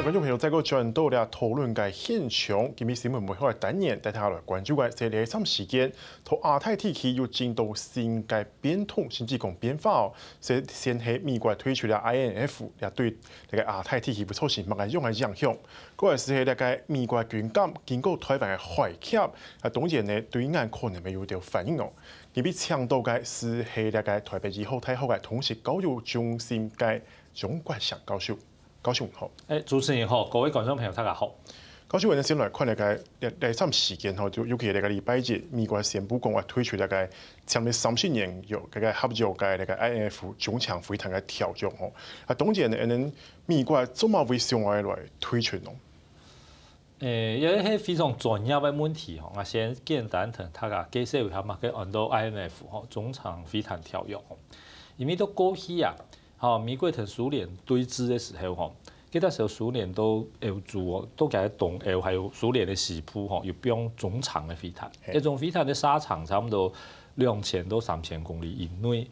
观众朋友，再个轉到了討論嘅現場，今日新聞媒體單元帶大家來關注嘅係呢段時間，同亞太地區又進到新嘅變通，甚至講變化哦。先係美國推出了 INF， 也對呢個亞太地區會造成乜嘢樣嘅影響。嗰個是呢個美國軍艦經過台灣嘅海峽，當然呢對岸可能會有啲反應哦。今日搶到嘅是係呢個台北2號太空嘅通識教育中心嘅鍾國祥教授。高雄好，主持人好，各位觀眾朋友大家好。高雄，我哋先來看呢個第三時間吼，就尤其呢個禮拜日，美國宣布講話推出呢個將嚟30年有嗰個合作嘅呢個 INF 中長飛彈嘅條約吼。當然呢，美國怎麼會上來推出咯？因為係非常專業嘅問題吼，我先簡單同大家解釋一下嘛，嘅按照 INF 吼中長飛彈條約吼，因為都過去啊。美國同蘇聯對峙的時候，吼，嗰時候蘇聯都歐洲都喺東歐，還有蘇聯的西部，吼，要用中長的飛彈。一種飛彈的沙場差唔多2000到3000公里以內，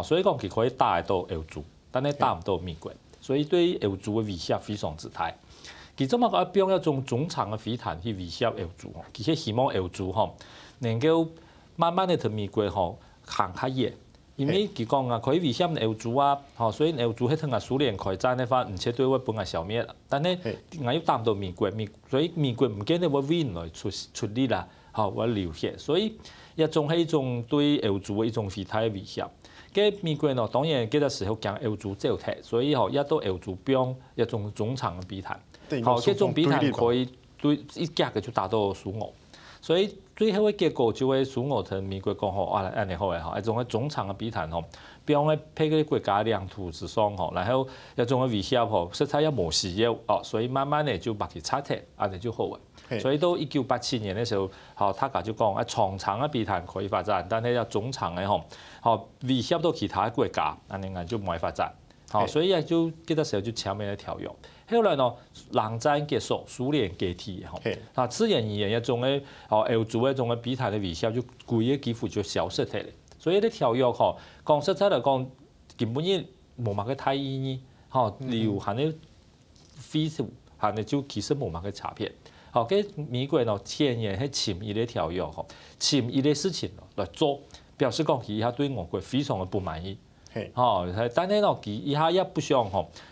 所以講佢可以打到歐洲，但係打唔到美國，所以對歐洲嘅威脅非常之大。佢咁啊，用一種中長的飛彈去威脅歐洲，佢係希望歐洲吼能夠慢慢地同美國吼行較遠。因為佢講啊，可以威脅歐洲啊，所以歐洲喺同啊蘇聯開戰的話，唔切對我本來消滅啦。但係我要打唔到美國，所以美國唔見得我為來出力啦，我流血，所以一種係一種對歐洲嘅一種非常嘅威脅。嘅美國呢，當然嗰個時候驚歐洲走脫，所以一到歐洲標一種中長嘅飛彈，嗰種飛彈可以對一格嘅就打到蘇俄，所以。最後嘅結果就係蘇俄同美國講好，安尼好嘅嚇，一種嘅中長嘅飛彈吼，標喺配嗰啲國家領土之上吼，然後一種嘅威脅吼，實在也冇需要哦，所以慢慢咧就把佢拆脫，安尼就好嘅。所以到1987年嘅時候，大家就講長嘅飛彈可以發展，但係要中長嘅吼，威脅到其他國家，安尼就唔會發展。所以就嗰個時候就簽咗條約。後來呢，冷戰結束，蘇聯解體吼，自然而然一種咧，歐洲一種嘅飛彈嘅威脅就貴嘅幾乎就消失咗。所以啲條約吼，講實在嚟講，根本亦冇乜嘅太意義，留下啲飛條，下啲就其實冇乜嘅差別。嘅美國呢，天然係簽依啲條約吼，簽依啲事情來做，表示講佢依家對俄國非常嘅不滿意。但係呢，佢依下也不想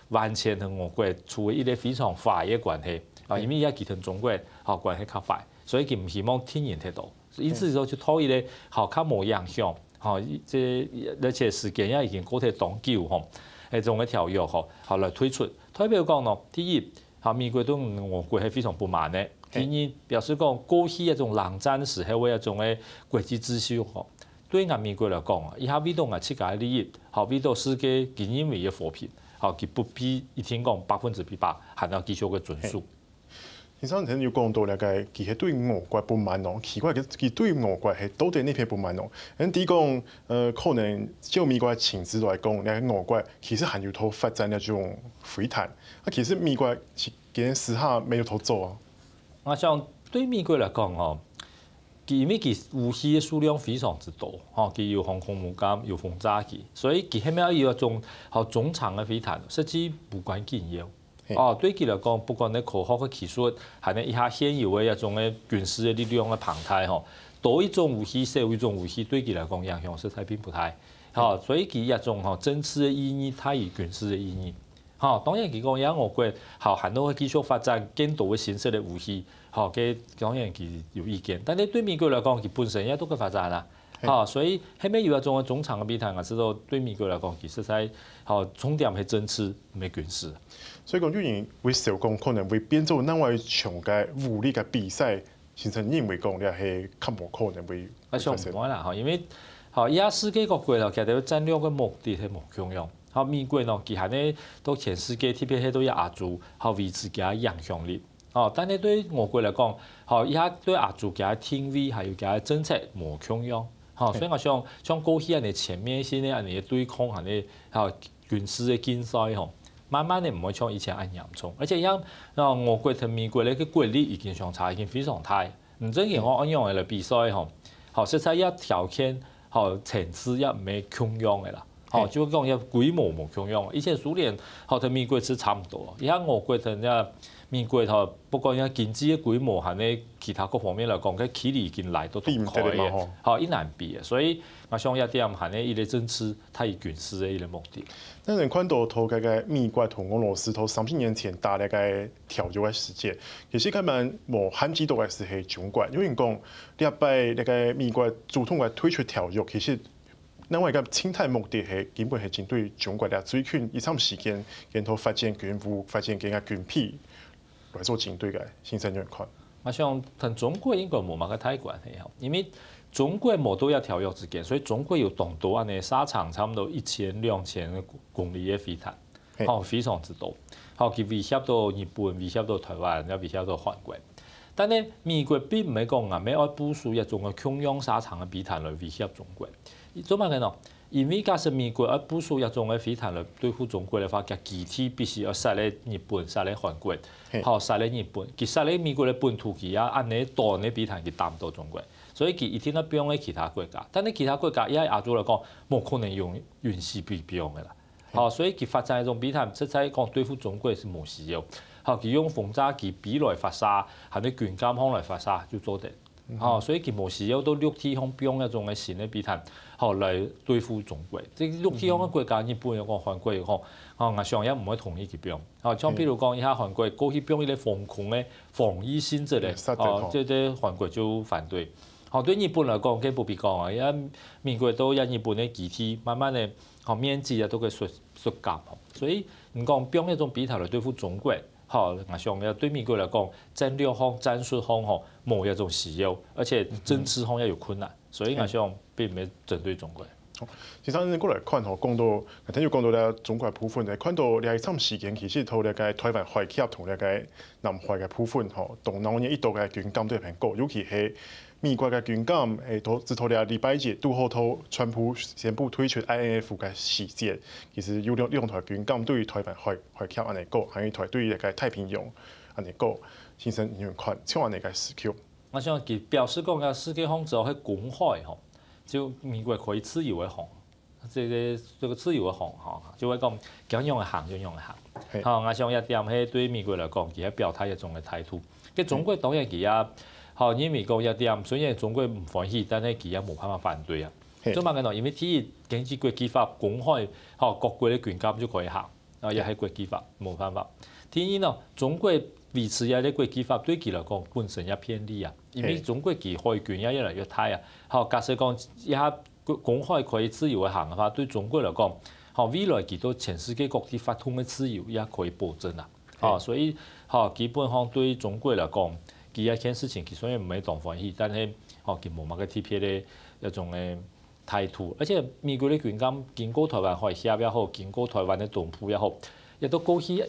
完全同俄國處於一個非常壞嘅關係，因為依家佢同中國關係較壞，所以佢唔希望天然睇到，因此就拖依個較冇影響，而且時間也已經過咗當久，係種嘅條約來推出。代表講咯，第一，美國對俄國係非常不滿嘅；第二，表示講過去一種冷戰時候嘅一種嘅國際秩序。對我美國來講啊，以下為到我自家利益，為到世界佢認為嘅和平，佢不必一天講100%，還要繼續嘅遵守。先生頭先要講到咧，佢係對俄國不滿咯，奇怪佢對俄國係到底呢片不滿咯？第一講，可能就美國嘅情勢來講，咧俄國其實還有頭發展一種飛彈，其實美國嘅時下沒有頭做啊。我想對美國來講因為佢武器嘅數量非常之多，佢有航空母艦，有轟炸機，所以佢係咪要一種中長嘅飛彈，實際無關緊要。對佢來講，不管你科學嘅技術，係你以下現有嘅一種嘅軍事嘅力量嘅龐大，多一種武器少一種武器，對佢來講影響實在並不大。所以佢一種政治嘅意義大於軍事嘅意義。當然佢講而家俄國還都會繼續發展更多嘅新式嘅武器，嘅當然佢有意見，但係對美國來講，佢本身也都可以發展啦。所以係咪有一種中長嘅飛彈？我知道對美國來講，其實係重點係政治，唔係軍事。所以講，雖然會小講可能會變做另外一場嘅武力嘅比賽，先生認為講咧係較無可能會發生。我想唔會啦，因為而家世界各國其實戰略嘅目的係無共樣。美國呢，佢係呢到全世界，特別係到亞洲，維持佢影響力。但係對俄國來講，而家對亞洲佢定位還有佢政策無共樣。所以我想像過去人哋前面先呢，人哋對抗人哋軍事嘅競賽，慢慢地唔會像以前咁嚴重。而且而家俄國同美國咧嘅國力已經相差已經非常大。唔正經我按樣嚟比賽，實際一條件層次一唔係共樣嘅啦。好，就讲要规模无共样。以前苏联和同美国是差不多，而家俄国同呀美国吼，不管呀经济的规模，还呢其他各方面来讲，佢距离已经来到同快嘅，好一难比嘅。所以我想一點係呢，伊個政治太軍事嘅一個目的。那人看到頭個美國同俄羅斯頭30年前打那個條約嘅時節，其實佢們無限制到嘅是係中國，因為講呢一擺那個美國主動嘅推出條約，其實另外一個清太目的係根本係針對中國嘅最近一長時間，然後發展軍武、發展嘅軍備來做針對嘅，先生點看？我想同中國應該冇乜個太關係，因為中國冇到一條約之間，所以中國有當多安尼沙場差唔多1000、2000公里嘅飛彈，非常之多，佢威脅到日本、威脅到台灣，又威脅到韓國。但係美國並唔係講啊，要部署一種嘅共用沙場嘅飛彈來威脅中國。做乜嘅呢？因為假設美國要部署一種嘅飛彈來對付中國嘅話，佢具體必須要殺咧日本、殺咧韓國，殺咧日本，佢殺咧美國嘅本土佢啊，按呢多呢飛彈佢打唔到中國，所以佢一定要標喺其他國家。但係其他國家而喺亞洲嚟講，冇可能用原子筆標嘅啦。所以佢發展一種飛彈，即係講對付中國是冇需要。佢用轟炸機筆來發射，係啲軍艦空來發射就做得。所以佢冇需要到陸地空標一種嘅新嘅飛彈，來對付中國。即係陸地空嘅國家，日本又講、韓國又講，我想也唔會同意佢標。像譬如講，而家韓國過去標呢啲防空嘅防禦性質咧，即係韓國就反對。對日本嚟講，更不必講啊，而家美國都有日本嘅機體，慢慢嘅面積啊都會縮減。所以唔講標一種飛彈來對付中國。我想要對美國來講，戰略方、戰術方冇一種需要，而且政治方也有困難，所以我想並唔係針對中國。其實你過來看講到，頭先講到咧中國嘅部分，看到你喺長時間其實同咧個台灣海峽同咧個南海嘅部分，東南亞一度嘅軍艦都係高，尤其係美國嘅軍艦，自從咧禮拜日都好到川普宣布推出 INF 嘅時節，其實有兩台軍艦對於台灣海峽安尼高，還有一台對於個太平洋安尼高，先生你看像安尼個時區。我想佢表示講嘅世界方只要喺公海就美國可以自由嘅航，這個自由嘅航就會講點樣嘅行就樣嘅行。我想一點係對美國嚟講，佢係表態一種嘅態度。跟中國當然佢也。因為講一點，雖然中國唔歡喜，但係佢也冇辦法反對啊。做乜嘅呢？因為第一，根據國際法，公海各國嘅軍艦就可以行，也係國際法，冇辦法。第二呢，中國維持一啲國際法對佢嚟講本身也偏離啊，因為中國佢海軍也越來越大啊。假設講一下公海可以自由嘅行嘅話，對中國嚟講，未來佢到全世界各地發通嘅自由也可以保證啊。所以基本上對中國嚟講。佢一件事情，佢雖然唔係當歡喜，但係佢冇乜嘅特別嘅一種嘅態度。而且美國嘅軍艦經過台灣海峽也好，經過台灣嘅東部也好，亦都過去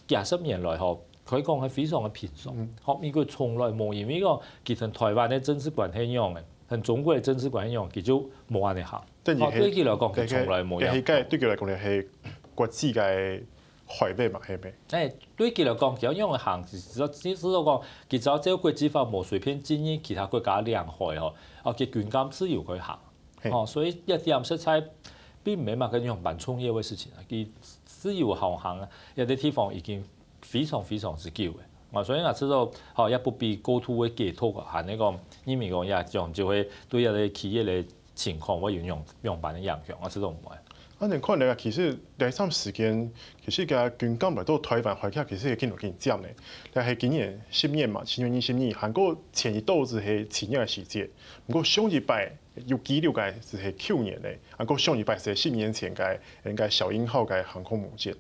幾十年來可以講係非常嘅平順。美國從來冇因為講佢同台灣嘅政治關係一樣嘅，同中國嘅政治關係一樣，佢就冇安尼行。對佢嚟講，佢從來冇。對佢嚟講咧係國際嘅。海域嘛，係咪？對佢嚟講，佢樣嘅行，只知道講，佢只要只要國際法冇隨便建議其他國家領海佢軍艦自由去行。所以一點色彩並唔係乜嘅樣蠻重要嘅事情啊。佢自由航啊，有啲地方已經非常非常之久嘅。所以我知道，也不必過度嘅解脫啊。係呢個因為講也講就會對一啲企業嘅情況會有樣板嘅影響，我知道唔會。你看嚟其實第三時間，其實個軍艦來到台灣海峽，其實係見到見佔嘅。但係今年10年嘛，前年10年，韓國前一度是係前年嘅時節，不過上一擺有記錄嘅是係去年嘅，韓國上一擺是10年前嘅應該小鷹號嘅航空母艦。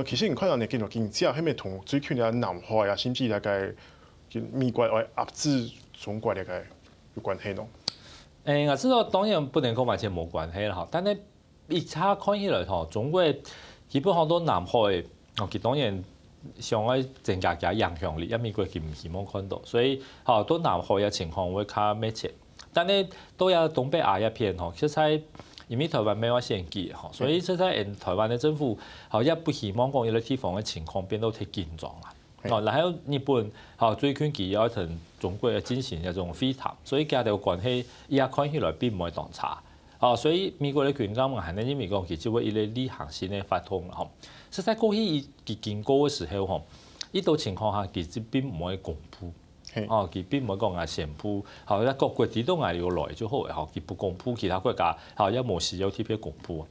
其實你看到你見到見佔，係咪同最近嘅南海啊，甚至係個美國來壓制中國嘅有關係咯？我知道當然不能講完全冇關係啦，但係。一查看起來，中國基本上都南海，佢當然想要增加佢影響力，因為美國佢唔希望看到，所以都南海嘅情況會較密切。但係都有東北亞一片，其實因為台灣沒有先機，所以現在台灣嘅政府也不希望講有啲地方嘅情況變到太緊張啦。然後日本最近佢要同中國進行一種飛談，所以佢哋嘅關係而家看起來並唔會當差。所以美国的军舰嘛，係因為講其實會一個履行性嘅法通啦，吼。實在過去伊經過嘅時候，吼，呢度情況下其實並唔會公布，佢並唔會講係宣布，一各國知道係要來就好嘅，佢不公布其他國家，也無需要特別公布，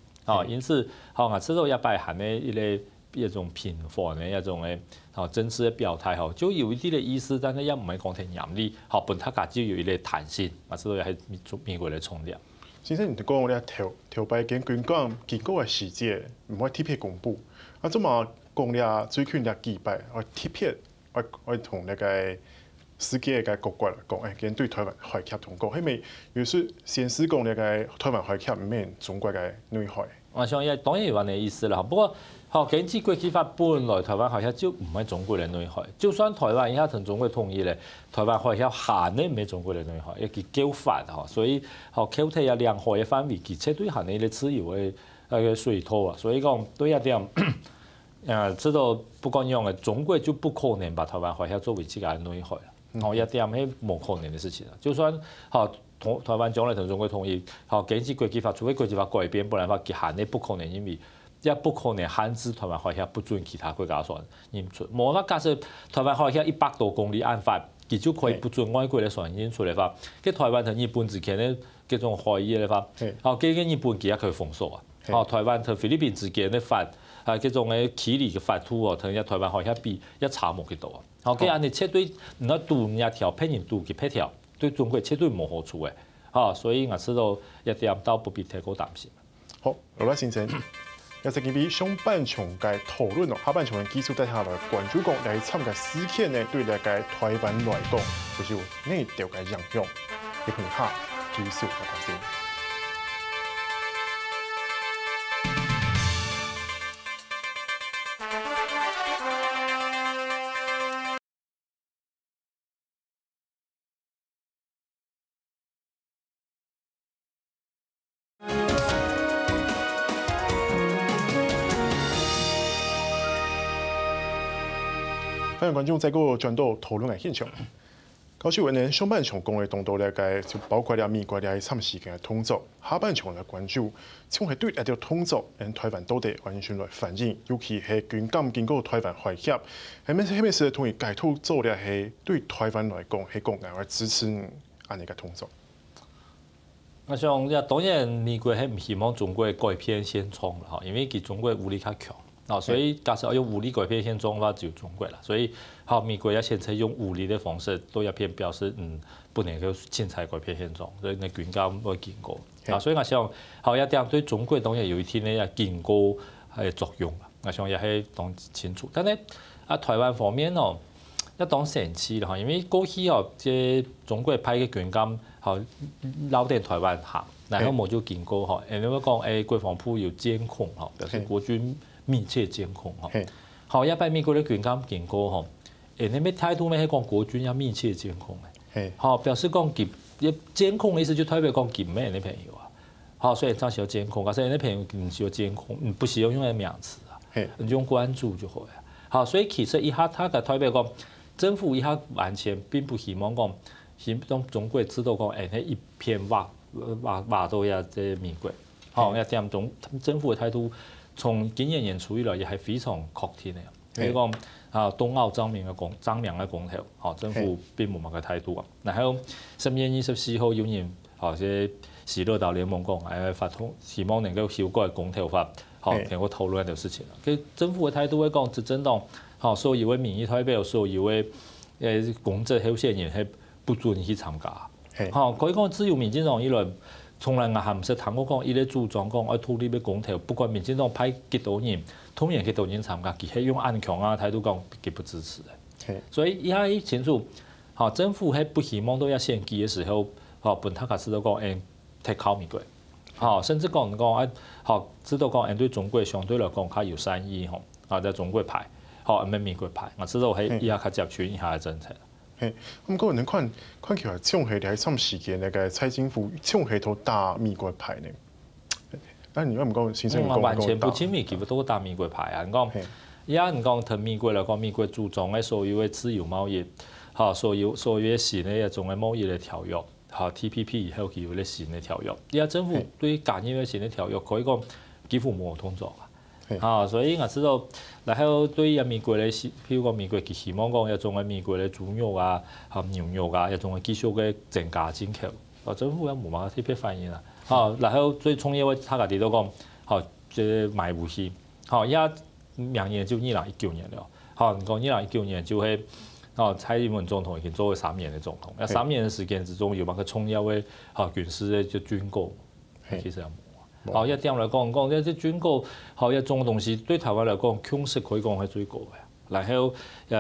因此，我知道一擺係呢一種頻繁嘅一種嘅政治嘅表態，就有一啲嘅意思，但係也唔係講太嚴厲，本他家就有一個彈性，我知道係美國嘅重點。先生，你講咧頭擺間軍艦經過嘅時節唔可以特別公布，怎麼講咧最近咧幾擺我特別我同那個世界嘅各國講，佢對台灣海峽通告，係咪有時先是講那個台灣海峽唔係中國嘅內海？我想也當然有咁嘅意思啦，不過根據國際法本來台灣海峽就唔係中國嘅內海，就算台灣而家同中國統一咧，台灣海峽下呢唔係中國嘅內海，亦叫法所以溝體有兩海嘅範圍，其實對下呢啲自由嘅水土啊，所以講對一點知道不管用嘅中國就不可能把台灣海峽作為自己嘅內海啦，一點係冇可能嘅事情啦，就算台灣將來同中國統一，根據國際法，除非國際法改變，不然話其下呢不可能，因為也不可能限制台灣海峽不准其他國家船進出。無那假設台灣海峽100多公里按法，佢就可以不准外國嘅船進出嚟法。佢台灣同日本之間嘅嗰種海域嘅法，佢跟日本佢也可以封鎖啊。台灣同菲律賓之間嘅法，嗰種嘅距離嘅法度同台灣海峽比一差冇幾多啊。佢安尼絕對唔得渡人家條，騙人渡佢撇條，對中國絕對冇好處嘅。所以我知道一點都不必太過擔心。好，羅先生。也是因為上半場嘅討論咯，下半場嘅技術底下來關注講嚟參加事件呢，對嚟個台灣來講，就是有哪條嘅影響，你可以下技術嚟睇先。歡迎觀眾再個轉到討論嘅現場。高秀文呢上半場講嘅動作咧，就包括了美國嘅參時間嘅動作；下半場嘅關注，從係對一條動作，台灣到底完全來反映，尤其係軍艦經過台灣海峽，係咩事同意解套做咧係對台灣來講係講緊支持安尼個動作。我想當然美國係唔希望中國改變現狀啦，因為佢中國武力較強。所以假設要用武力改變現狀嘅話，只有中國啦。所以美國也現在用武力的方式，都一片表示不能夠輕易改變現狀，所以你軍艦會經過。所以我想一點對中國當然有一天咧經過係作用啦。我想也係當清楚。但係台灣方面一當神奇啦，因為過去即中國派嘅軍艦留喺台灣行，然後冇就經過因為講國防部有監控表示國軍密切監控一般美國的軍艦經過你咩態度咩係講國軍要密切監控嘅，表示講佢監控的意思就代表講佢咩人的朋友所以才需要監控，但是人的朋友唔需要監控，你不需要用那名詞你就用關注就好。所以其實一下他嘅代表講，政府一下完全並不希望講，希望中國知道講一片挖到呀這美國，一點中政府嘅態度。從經驗演出以來，也係非常確定嘅。譬如講東奧正面嘅公投，政府並冇乜嘅態度。然後10月24號有人即時樂島聯盟講發通，希望能夠修改公投法，能夠討論一條事情。佢政府嘅態度會講，執政黨所有嘅民意代表，所有嘅公職候選人係不准去參加。可以講只有民進黨以來。從來我係唔識談過講，伊咧主張講愛土地要公投，不管民進黨派幾多人，統然幾多人參加，佢係用安強啊態度講，佢不支持嘅。所以依家清楚，政府係不希望到要選舉嘅時候，本他家知道講踢靠美國，甚至講知道講對中國相對來講較有善意在中國派，唔係美國派，我知道係依家較集權以下嘅政策。咁嗰個人看起來唱戲喺參時間個蔡政府唱戲都打美國牌呢？但你話唔講先生講完全不親密，幾乎都打美國牌啊！你講，而家你講同美國來講，美國注重嘅所有嘅自由貿易，所有嘅新嘅一種嘅貿易嘅條約， TPP 以後，佢有啲新嘅條約。而家政府對加入嘅新嘅條約，可以講幾乎冇通作啊。所以我知道，然後對於美國咧，譬如講美國佢希望講一種嘅美國嘅豬肉啊、牛肉啊，一種嘅繼續嘅增加進口。政府也冇乜特別反應啦。然後最重要嘅，他家己都講，即係買武器。而家明年就2019年了。你講2019年就係。蔡英文總統已經做咗3年嘅總統，那3年嘅時間之中有乜個重要嘅軍事嘅就軍購，其實有冇。一點嚟講，呢啲軍購一種東西對台灣嚟講，確實可以講係最高嘅。然後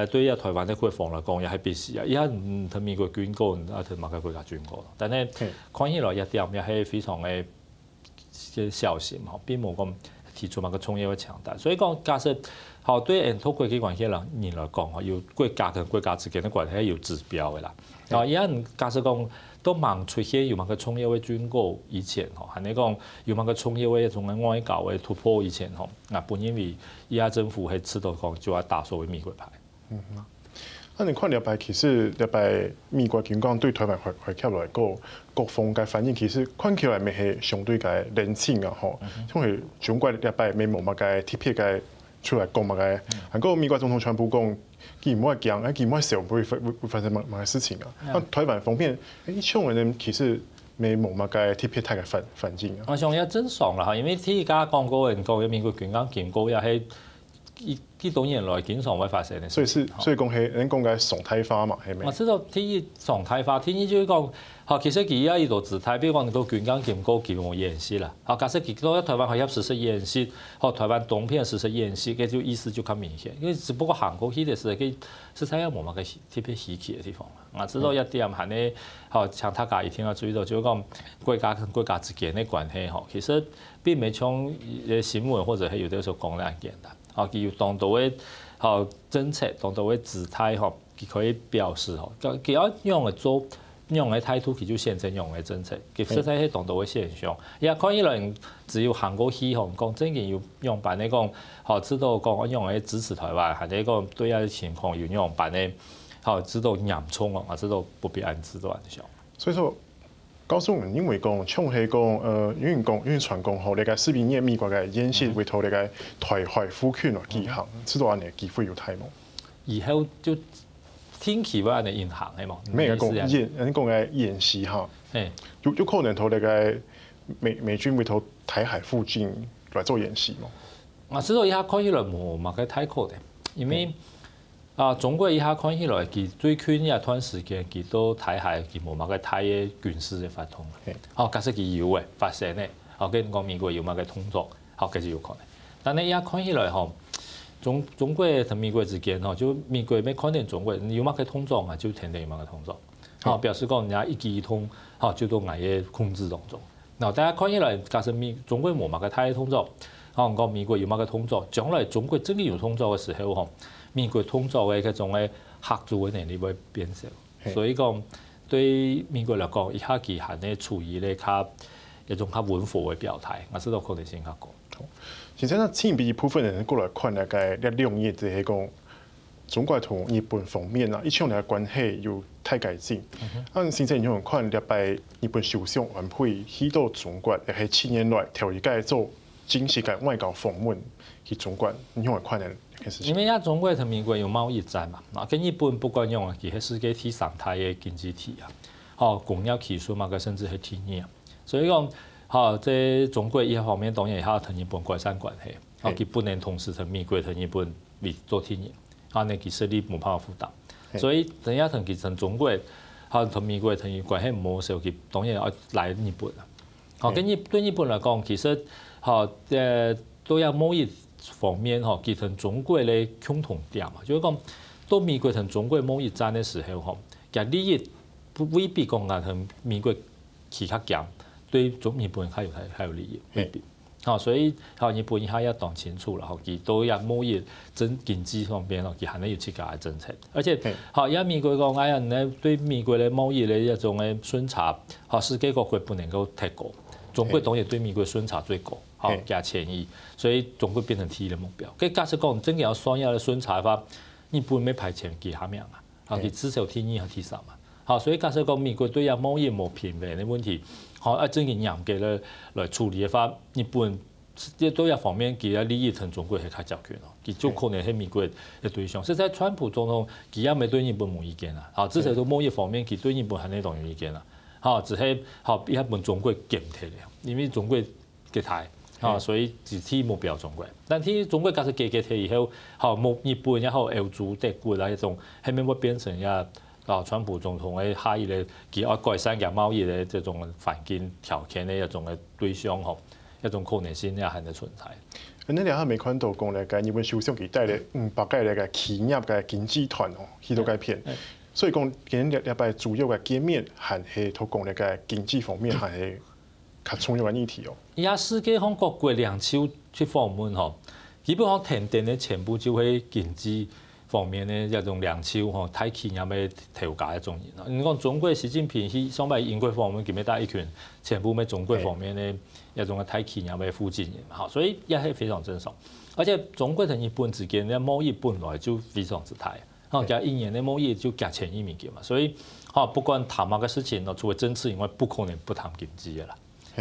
對台灣嘅國防嚟講，又係必須啊！而家唔同美國軍購，同乜個國家軍購，但係看起來一點又係非常嘅小心，並冇咁提出乜個重要嘅強大。所以講假設。對透過國際關係人來講，有國家跟國家之間的關係係有指標的啦。而家假設講都忙出現有乜個重要嘅軍購以前，係你講有乜個重要嘅一種外交嘅突破以前，本因為而家政府係知道講就要打所謂美國牌。你看禮拜其實禮拜美國軍講對台灣海峽來講，各方嘅反應其實看起來咪係相對嘅冷靜啊，因為中國禮拜咪冇乜嘅特別嘅。出來講乜嘅，韓國美國總統川普講，佢唔會驚，佢唔會時候會發生乜嘅事情啊。台灣方面，一種人其實未冇乜嘅特別大嘅反應啊。我想也正常啦，因為而家講過人講嘅美國軍港建構也係幾多年來經常會發生嘅。所以講係人講嘅常態化嘛，係咪？我知道第一常態化，第二就係講。其實佢而家呢度姿態，比如講你個軍港建構佢冇演習啦。假設佢到台灣海峽實施演習，台灣東片實施演習，佢就意思就較明顯。因為只不過韓國佢哋是佢實際上冇乜個特別稀奇嘅地方。我知道一點係呢，像大家一定要注意到，就係講國家跟國家之間嘅關係，其實並未像新聞或者係有啲時候講得咁簡單。佢要當到嘅政策，當到嘅姿態，佢可以表示，佢要用嚟做。用嘅態度，佢就現成用嘅政策，其實係當到嘅現象。而家看起來，只要韓國希望講真嘅要用辦呢個，知道講用嚟支持台灣，係呢個對亞嘅情況要用辦呢，知道嚴重啊，知道不必安置都安上。所以說，告訴我們，因為講像係講，因為傳講後，你個視頻業美國嘅演習為頭，你個台海附近啊幾行，知道安尼機會有太冇。以後就。天氣會安尼影響係嘛？咩講人講嘅演習嚇，有可能同你嘅美軍會到台海附近來做演習嘛？我知道以下看起來冇乜嘅太可能，因為中國以下看起來佢最近一段時間佢到台海佢冇乜嘅太嘅軍事嘅發動。假設佢有嘅發生咧，跟講美國有乜嘅動作，其實有可能。但係以下看起來中國同美國之間，就美國咩可能中國有乜嘅動作啊，就天天有乜嘅動作，表示講人家一舉一動，就到我嘅控制當中。大家看起來，假設中國冇乜嘅太動作，講美國有乜嘅動作，將來中國真係有動作嘅時候，美國動作嘅嗰種嘅嚇阻嘅能力會變少。所以講對美國嚟講，一下佢係咧處於咧較一種較穩妥嘅表態，我知道可能性較高。其實，前邊一部分人過來看咧，個兩嘢就係講中國同日本方面啊，一場嘅關係有太改進。現在有人看禮拜日本首相安倍去到中國，又係7年來頭一屆做正式嘅外交訪問去中國，你用嚟看咧，其實因為而中國同美國有貿易戰嘛，跟日本不管用啊，佢係世界第三大嘅經濟體啊，工業技術嘛，佢甚至係第二啊，所以講。在中國一方面當然也要同日本改善關係，佢不能同時同美國同日本做天然，呢其實你冇辦法負擔，所以等下同佢同中國，同美國同關係唔好時候，佢當然要來日本啦。跟對日本嚟講，其實都有貿易方面，佢同中國嘅共同點嘛，就是講到美國同中國貿易戰嘅時候，其實利益未必講啊同美國其他強。對中日本還有利益，未必，所以日本一下要講清楚啦，佢都有貿易、經濟方面，佢係要自己嘅政策，而且而家美國講人咧對美國嘅貿易嘅一種嘅順差，世界各國不能夠太高，中國當然對美國順差最高，加千億，所以中國變成第一嘅目標。佢假設講真嘅要雙亞嘅順差嘅話，日本咩排前幾下名啊？佢至少第二和第三嘛。好，所以假设讲美国对亚贸易无平衡的问题，好，啊，真正严格来处理的话，日本即对亚方面，其啊利益同中国係較接近咯，佢就可能係美國嘅對象。實在川普總統，佢也未對日本冇意見啦，好，至少到貿易方面，佢對日本係呢當有意見啦，好，只係好比日本中國減退咧，因為中國嘅大。啊，所以只睇目標中國，但睇中國假設加退以後，好冇日本也好歐洲德國啦，一種係咪會變成啊川普總統嘅下一個佢要改善嘅貿易嘅這種環境條件嘅一種嘅對象吼，一種可能性也係在存在。你哋喺美看到講咧，日本首相佢帶嚟500個嘅企業嘅經濟團哦，去到改變，所以講今日禮拜主要嘅見面係係透過嘅經濟方面係較重要嘅議題哦。而家世界上各國兩手去訪問吼，基本上停電嘅全部就係經濟方面嘅一種兩手吼，睇企業嘅投價一種人。你講中國習近平去上擺英國訪問，佢咪帶一群全部喺中國方面嘅一種嘅睇企業嘅負責人，嚇，所以也係非常正常。而且中國同日本之間嘅貿易本來就非常之大，嚇，加一年嘅貿易就夾千億美金嘛，所以嚇不管談乜嘅事情，除咗政治以外，不可能不談經濟嘅啦。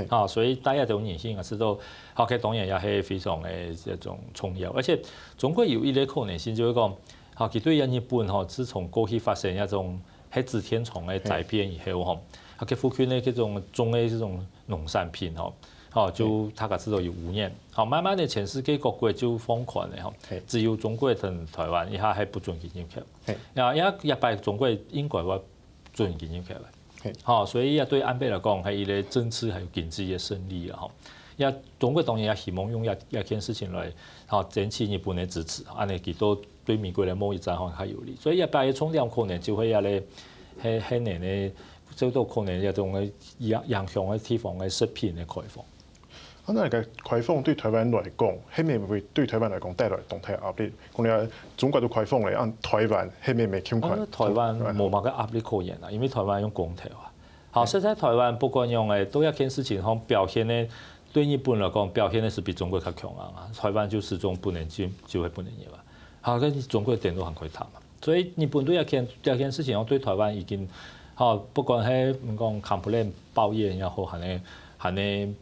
啊，所以大家都認性啊，知道，好，佢當然也係非常嘅一種重要，而且中國有一個可能性，就係講，好，佢對日本吼，自從過去發生一種喺植天蟲嘅災變以後吼，佢附近咧嗰種種嘅這種農產品吼，好，就大家知道有污染，好，慢慢的全世界各國就放寬咧吼，只有中國同台灣以下係不准進入去，然後一擺中國應該話准進入去。好，所以也對安倍來講係一個政治還有經濟嘅勝利啦，吼。也中國當然也希望用一件事情來，好爭取日本嘅支持，安尼佢都對美國嘅貿易戰況較有利。所以一擺嘅重點可能就會一個係年嘅，就都可能一種嘅影響嘅地方嘅食品嘅開放。啊，那個開放對台灣來講，係咪會對台灣來講帶來動態壓力？講你中國都開放咧，按台灣係咪未傾開？台灣冇乜嘅壓力可言啦，因為台灣用公投啊。好，實在台灣不管用誒，都一件事情吼表現咧，對日本來講表現咧是比中國較強硬啊。台灣就始終不能進，就會不能入啊。好，跟中國點都很可以談嘛。所以日本對一件事情，對台灣已經好，不管係唔講 complain 抱怨也好，係呢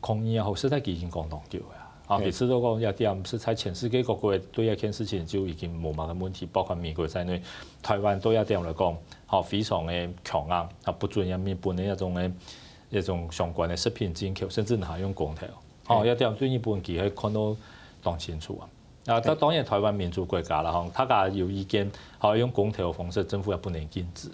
抗議也好，實在已經講當久嘅。啊，其實都講一點，是在全世界各國對一件事情就已經冇乜嘅問題，包括美國在內，台灣都一點來講，好非常嘅強硬，啊不准入日本嘅一種相關嘅食品進口，甚至係用公投，哦一點對日本佢係看到當清楚啊。啊，當然台灣民主國家啦，吼，大家有意見，好用公投嘅方式，政府也不能禁止。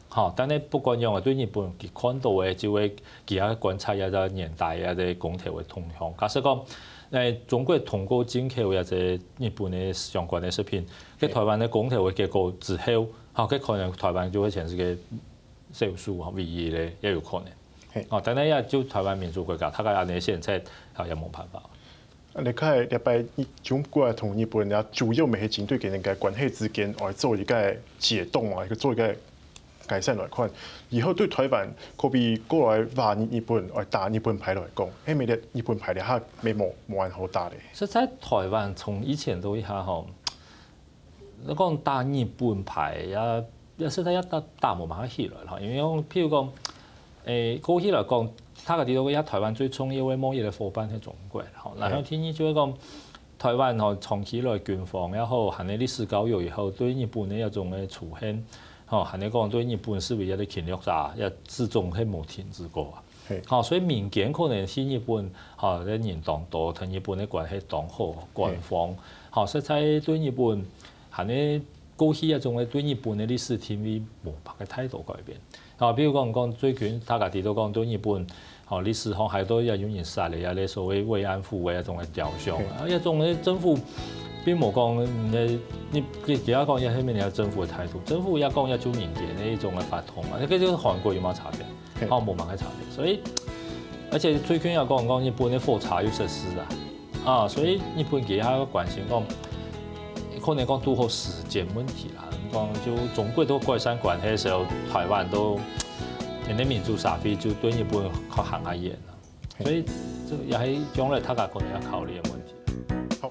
好，但係不管用啊，對日本佢看到嘅就會其他觀察一個年代啊，啲公投嘅動向。假設講誒中國通過進口一隻日本嘅相關嘅食品，喺台灣嘅公投嘅結果之後，好，佢可能台灣就會全世界少數啊唯一嘅也有可能。哦，但係也就台灣民主國家，大家安尼現在也冇辦法。你睇禮拜中國同日本啊，主要咪係針對佢哋嘅關係之間，來做一個解凍啊，做一個改善來看，以後對台灣可比過來話日本來打日本牌來講，係咪咧日本牌咧嚇未冇人好打咧？實在台灣從以前到而家吼，你講打日本牌也實在一打冇辦法起來啦，因為譬如講過去來講，他個地方一台灣最重要嘅貿易嘅夥伴係中國，吼，然後天意就係講台灣吼長期來軍防也好，含嘅歷史教育以後，對日本嘅一種嘅出現。哦，含你講對日本是為一個侵略者，也始終係冇停止過啊。好，所以民間可能是日本，嚇啲人當多同日本嘅關係當好，官方，嚇實在對日本含你過去一種嘅對日本嘅歷史地位無白嘅態度改變。啊，比如講最近大家提到講對日本，嚇歷史上係都有人殺嚟，有啲所謂慰安婦嘅一種嘅雕像，啊一種嘅政府。並冇講你而家講一係咩嘢政府嘅態度，政府也講一種民間嘅一種嘅法統啊，你跟住韓國有冇差別？冇乜嘅差別，所以而且最近又講日本嘅火柴要實施啊，所以日本其他關心講，可能講都好時間問題啦。講就中國都改善關係嘅時候，台灣都人哋民主社會就對日本較行下嚴啦，所以就也係將來大家可能要考慮嘅問題。好。